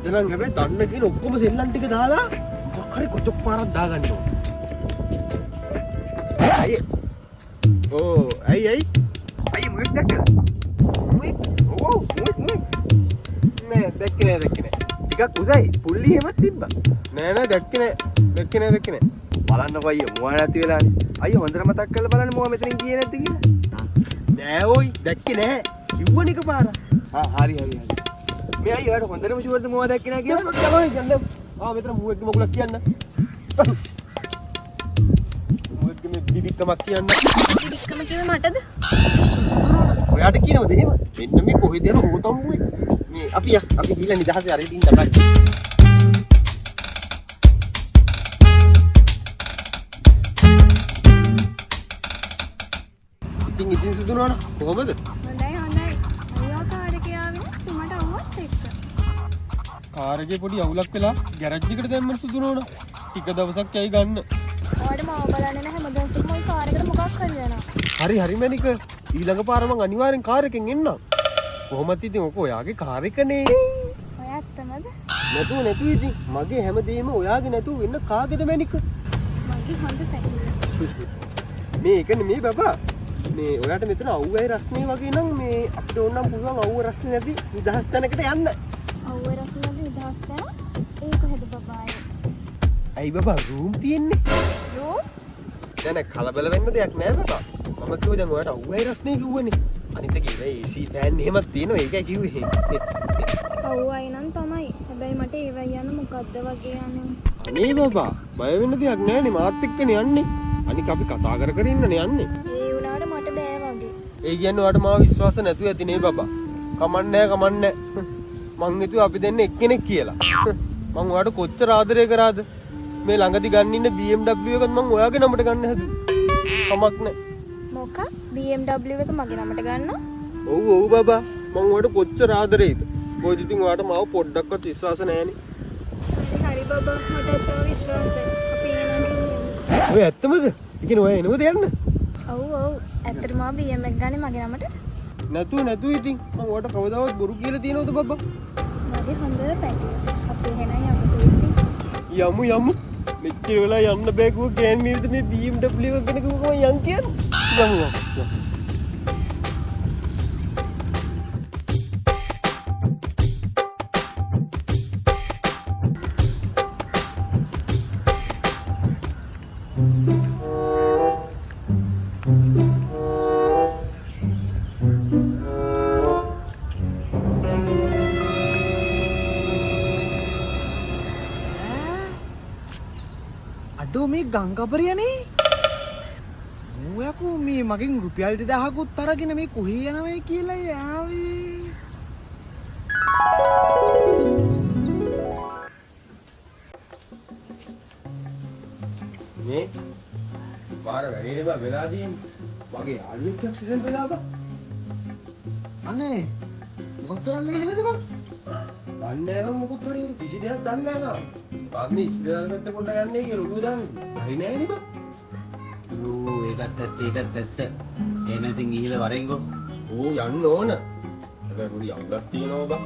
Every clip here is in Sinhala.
අද නම් හැබැයි දන්න කියන ඔක්කොම සෙල්ලම් ටික දාලා මොකක් හරි කොචොක් පාරක් දාගන්න ඕන. අය. ඕ අයි මොකක් දැක්කද? මොකක්? ඕ මොකක් නෑ දැක්කේ නෑ. ටිකක් උසයි. පුල්ලි එහෙමත් තිබ්බා. නෑ දැක්කේ නෑ. බලන්නකෝ අයියෝ මොවා නැති වෙලානේ. අයියෝ හොඳට මතක් කරලා බලන්න මොවා මෙතනින් ගියේ නැද්ද කියලා. නෑ ඔයි දැක්කේ නෑ. කිව්වනේ එකපාර. හරි. මේ අයියෝ හොඳටම ෂුවර්ද මොවා දැක්කේ නෑ කියලා. තමයි යන්න. මෙතන මුවෙක්ගේ මොකක් කියන්න. මුවෙක්ගේ මේ බිබික්කමක් කියන්න. බිබික්කම කිව්වේ මටද? ඔයාට කියනවද එහෙම? මෙන්න මේ කොහෙද යන හොතම්බුවේ. මේ අපි ගිහලා නිදහසේ අරගෙන ඉන්න බෑ. ඉතින් සිදුනවනේ කොහමද? හොඳයි. අයියා කාර් එකේ ආවේ තුමට අවුවත් එක්ක. කාර් එකේ පොඩි අවුලක් වෙලා ගෑරේජ් එකට දැම්මම සිදුනවනේ. ටික දවසක් යයි ගන්න. ඔයාලට මාව බලන්නේ නැහැ හැමදාම මම කාර් එකට මොකක් හරි වෙනවා. හරි මැනික. ඊළඟ පාර මං අනිවාර්යෙන් කාර් එකෙන් එන්නම්. කොහොමද ඉතින් ඔක ඔයාගේ කාර් එකනේ. ඔය ඇත්තමද? නැතු ඉතින් මගේ හැමදේම ඔයාගේ නැතුව වෙන්න කාගේද මැනික? මගේ හොඳ පැකිලි. මේ එක නෙමෙයි බබා. මේ ඔයාට මෙතන අවුවයි රස්නේ වගේ නම් මේ අපිට ඕනම් පුළුවන් අවුව රස්නේ නැති නිදහස් තැනකට යන්න. අවුව රස්නේ නැති නිදහස් තැන? ඒ කොහෙද බබායි? ඇයි බබා රූම් තියෙන්නේ? රූම්? නෑ කලබල වෙන්න දෙයක් නෑ බබා. මම කිව්වා දැන් ඔයාට අවුවයි රස්නේ කිව්වනේ. අනිත් එක ඒ AC ෆෑන් එහෙමත් තියෙනවා ඒකයි කිව්වේ. අවුවයි නම් තමයි. හැබැයි මට ඒවයි යන්න මොකද්ද වගේ යන්නේ. අනේ බබා බය වෙන්න දෙයක් නෑනේ මාත් එක්කනේ යන්නේ. අනික අපි කතා කර ඉන්නනේ යන්නේ. ඒ වුණාට මට බෑ වගේ. ඒ කියන්නේ ඔයාට මාව විශ්වාස නැතුව ඇති නේ බබා. කමන්නේ. මං හිතුවා අපි දෙන්න එක්කෙනෙක් කියලා. මං ඔයාට කොච්චර ආදරය කරාද? මේ ළඟදි ගන්න ඉන්න BMW එකත් මං ඔයාගේ නමට ගන්න හැදුවා. කමක් නෑ. මොකක්? BMW එක මගේ නමට ගන්න? ඔව් බබා. මං ඔයාට කොච්චර ආදරේද? කොයිද ඉතින් ඔයාට මාව පොඩ්ඩක්වත් විශ්වාස නැහැනේ. හරි බබා මට විශ්වාසයි. අපි එනවා. ඔය ඇත්තමද? ඉතින් ඔය එනවද යන්න? ඔව් ඇත්තටම මම BM එක ගන්නේ මගේ නමට. නැතු ඉතින් මම ඔයාට කවදාවත් බොරු කියලා තියෙනවද බබා? මගේ හොඳ පැටියෙක්. අපි එහෙනම් යමු. මෙච්චර වෙලා යන්න බෑ කිව්ව ගෑන්නේ නේද මේ BMW එක ගැන කිව්වම යන් කියන්නේ. යමු. අඩෝ මේ ගංගපරියනේ මූයකෝ මේ මගෙන් රුපියල් 2000කුත් අරගෙන මේ කොහේ යනවයි කියලා යාවේ මේ පාර වැඩිනේ බා වෙලා තියෙන්නේ. මගේ යාළුවෙක් ඇක්සිඩන්ට් වෙලා බා. අනේ මොකක් කරන්නේ කියලාද බං? දන්නේ නැහැ මොකක් හරි කිසි දෙයක් දන්නේ නැහැ තාම. පාස්නේ ඉස්සරහට පොඩ්ඩක් යන්නේ කියලා රුඩු දාන්නේ. හරි නෑ නේ බා. ඕ ඒකත් ඇත්ත. එනතින් ගිහිල්ලා වරෙන්කෝ. ඕ යන්න ඕන. හැබැයි පොඩි අවුලක් තියෙනවා බා.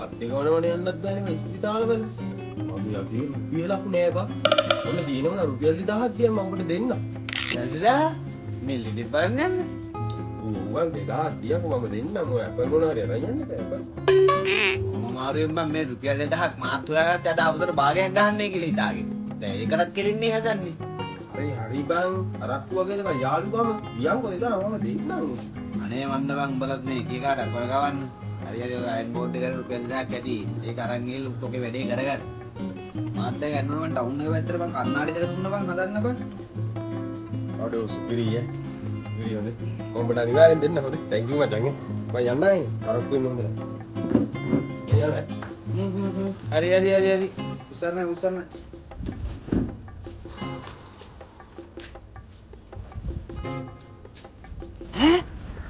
අත් දෙක වනවනේ යන්නත් බෑනේ මේ ඉස්පිතාලවල. මගේ අගේ රුපියලක් නෑ බා. ඔන්න දිනවන රුපියල් 2000ක් දියම් මම ඔබට දෙන්න. නැද්දා මේ ලෙඩ බලන්න ඕවන් 2000ක් දියම් මම දෙන්නම් ඔය අපේ මොන හරි අරන් යන්න බෑ. මාරුවෙන් මම මේ රුපියල් 1000ක් මාත් හොයාගත්ත අද අවුතර භාගයක් ගන්නයි කියලා හිතාගෙන. දැන් ඒකටත් කෙලින්නේ හදන්නේ. හරි බං අරක්කු වගේද බං යාළුවම වියන්කෝ එදා මම දෙන්නම්. අනේ මන්ද බං උඹලත් මේ එක එකට අකල් ගවන්න. හරි අයන් බෝඩ් එකට රුපියල් 1000ක් ඇති. ඒක අරන් ගිහලා උටෝගේ වැඩේ කරගන්න. මාත් දැන් යනවා මම ටවුන් එක පැත්තට බං කන්නාඩි දෙක තුන බං හදන්න බං. අඩෝ සුපිරිය. විරියෝනේ. කොම්බට අනිවාර්යෙන් දෙන්න හොඳයි. thank you මචං. මම යන්නයි. අරක්කු ඉන්න හොඳයි. හරි උසන්න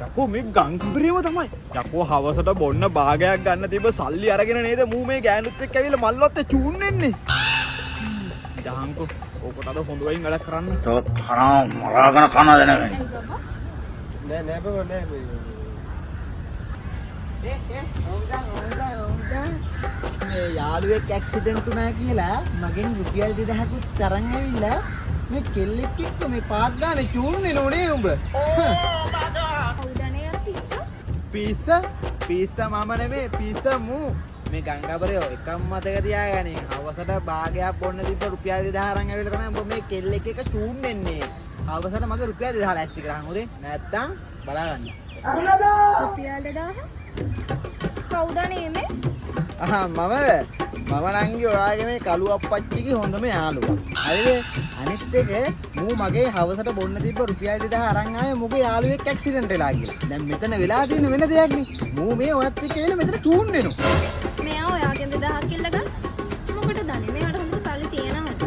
යකෝ මේ ගංගපරියම තමයි යකෝ හවසට බොන්න භාගයක් ගන්න තිබ්බ සල්ලි අරගෙන නේද මූ මේ ගෑනුත් එක්ක ඇවිල්ලා මල්ලොත් චූන් වෙන්නේ දහංකෝ ඕකට අද හොඳ වයින් වැඩක් කරන්න තවත් හරාම මරාගෙන කන දෙනකන් නෑ බබා නෑ මේ යාළුවෙක් ඇක්සිඩන්ට් වුණා කියලා මගෙන් රුපියල් 2000කුත් තරන් ඇවිල්ලා මේ කෙල්ලෙක් එක්ක මේ පාක් ගානේ චූන්නේ නෝනේ උඹ. කවුදනේ අර පිස්සා? පිස්ස මම නෙමෙයි පිස්ස මූ. මේ ගංගාබරේ එකම මතක තියාගන්නේ. අවසට භාගයක් බොන්න තිබ්බ රුපියල් 2000 අරන් ඇවිල්ලා තමයි උඹ මේ කෙල්ලෙක් එක්ක චූන්නන්නේ. අවසට මගේ රුපියල් 2000 ලැස්ති කරන් උදේ. නැත්තම් බලාගන්න. රුපියල් 2000? කවුදනේ මේ? මම නංගි ඔයාගේ මේ කළු අප්පච්චිගේ හොඳම යාළුවා. හරිද? අනිත් එක මූ මගේ හවසට බොන්න තිබ්බ රුපියල් 2000 අරන් ආයේ මුගේ යාළුවෙක් ඇක්සිඩන්ට් වෙලා ගියා. දැන් මෙතන වෙලා තියෙන වෙන දෙයක් නේ. මූ මේ ඔයත් එක්ක එන මෙතන චූන් වෙනවා. මෙයා ඔයාගෙන් 2000ක් ඉල්ල ගන්න. මොකටද දන්නේ? මෙයාට හොඳ සල්ලි තියෙනවද?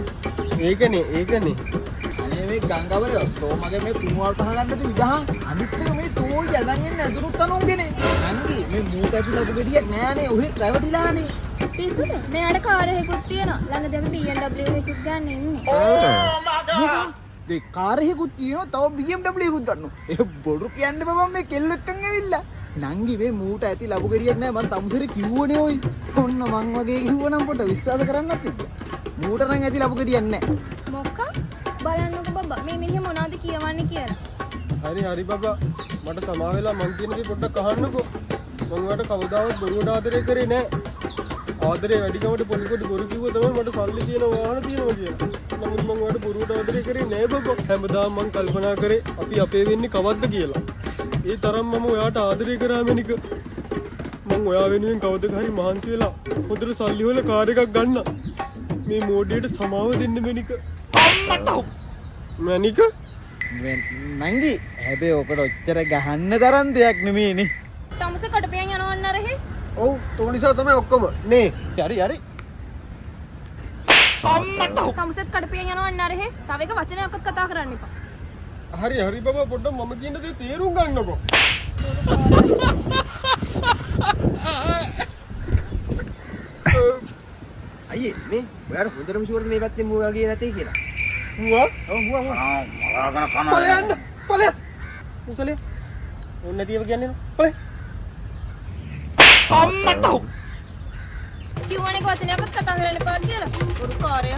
ඒකනේ අනේ මේ ගංගාවල තෝ මගේ මේ පුණුවල් පහ ගන්නද විදහන්. අනිත් එක මේ තෝ යදන් එන්නේ අඳුරුත් තනුන්ගේනේ. නංගි මේ මූට ඇතුළේ ලොකු ගෙඩියක් නෑනේ. ඔහෙ රැවටිලානේ. පිස්සුද? මෙයාට කාර් එකකුත් තියෙනවා. ළඟදී අපි BMW එකකුත් ගන්න ඉන්නේ. ඒ කාර් එකකුත් තියෙනවා තව BMW එකකුත් ගන්නවා. ඒ බොරු කියන්න බබා මේ කෙල්ල එක්කන් ඇවිල්ලා. නංගි මේ මූට ඇති ලබු ගෙඩියක් නෑ මං තමුසෙර කිව්වනේ ඔයි. ඔන්න මං වගේ කිව්වනම් පොඩ විශ්වාස කරන්නත් එක්ක. මූට නම් ඇති ලබු ගෙඩියක් නෑ. මොකක්? බලන්නකෝ බබා මේ මිනිහ මොනවද කියවන්නේ කියලා. හරි බබා මට සමා වෙලා මං කියන දේ පොඩ්ඩක් අහන්නකෝ. මං ඔයාලට කවදාවත් බොරුවට ආදරේ කරේ නෑ. ආදරේ වැඩිකමට පොලිකොට බොරු කිව්ව තමයි මට සල්ලි තියෙන වාහන තියෙනවා කියලා. නමුත් මං ඔයාලට බොරුවට ආදරේ කරේ නෑ බබා. හැමදාම මං කල්පනා කරේ අපි අපේ වෙන්නේ කවද්ද කියලා. ඒ තරම් මම ඔයාට ආදරේ කරා මැනික. මං ඔයා වෙනුවෙන් කවදද හරි මහන්සි වෙලා හොඳට සල්ලි වල කාර් එකක් ගන්න. මේ මෝඩියට සමාව දෙන්න මැනික. මැනික නංගි හැබැයි ඔකට ඔච්චර ගහන්න තරම් දෙයක් නෙමෙයිනේ. තමුස කඩපියන් යනවන්න අරහේ. ඔව් තෝ නිසා තමයි ඔක්කොම නේ. හරි. තමුසත් කඩපියන් යනවන්න අරහේ. තව එක වචනයක්වත් කතා කරන්න එපා. හරි බබා පොඩ්ඩක් මම කියන දේ තේරුම් ගන්නකෝ. අයියේ මේ ඔයාලා හොඳටම ෂුවර්ද මේ පැත්තේ මූ වගේ නැතේ කියලා. මුවා? ඔව් මුවා. ඵලයන්. මුසලේ. ඕන්න තියව කියන්නේ ඵලෙ. කිව්වනේ වචනයක්වත් කතා කරන්න එපා කියලා. බොරු කාර්යය.